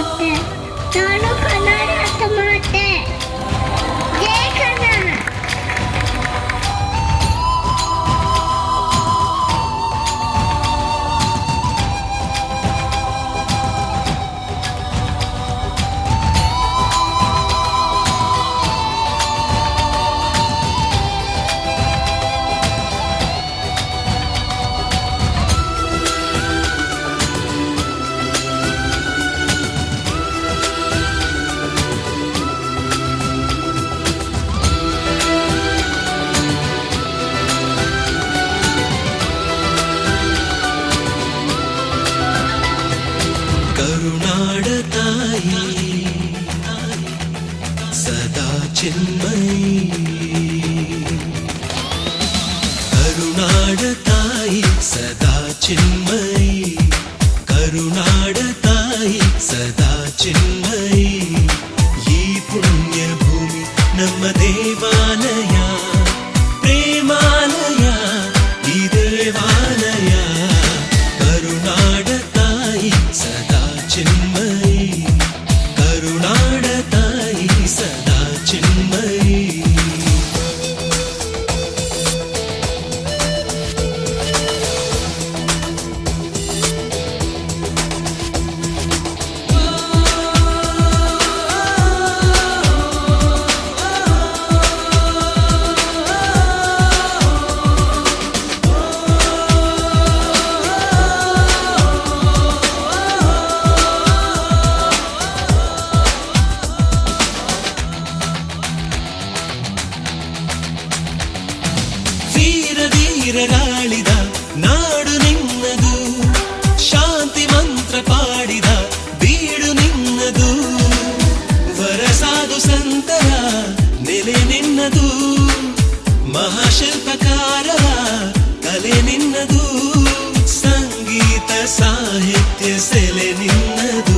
ಮಾತೆ ನಾನು ಕನ್ನಡ ಮಾತೆ ಜೈ ಕನ್ನಡ. ಕರುನಾಡ ತಾಯಿ ಸದಾ ಚಿನ್ಮಯಿ, ಕರುನಾಡ ತಾಯಿ ಸದಾ ಚಿನ್ಮಯಿ, ಕರುನಾಡ ತಾಯಿ ಸದಾ ಚಿನ್ಮಯಿ. ಈ ಪುಣ್ಯ ಭೂಮಿ ನಮ್ಮ ದೇವಾಲಯ, ಪ್ರೇಮಾಲಯ ಈ ದೇವಾಲಯ. ಕರುನಾಡ ತಾಯಿ ಸದಾ ಚಿನ್ಮಯಿ, ಕರುನಾಡ ತಾಯಿ ಸದಾ ಚಿನ್ಮಯಿ. ಧೀರರಾಳಿದ ನಾಡು ನಿನ್ನದು, ಶಾಂತಿ ಮಂತ್ರ ಪಾಡಿದ ಬೀಡು ನಿನ್ನದು. ವರಸಾದು ಸಂತರ ನೆಲೆ ನಿನ್ನದು, ಮಹಾಶಿಲ್ಪಕಾರರ ಕಲೆ ನಿನ್ನದು. ಸಂಗೀತ ಸಾಹಿತ್ಯ ಸೆಲೆ ನಿನ್ನದು.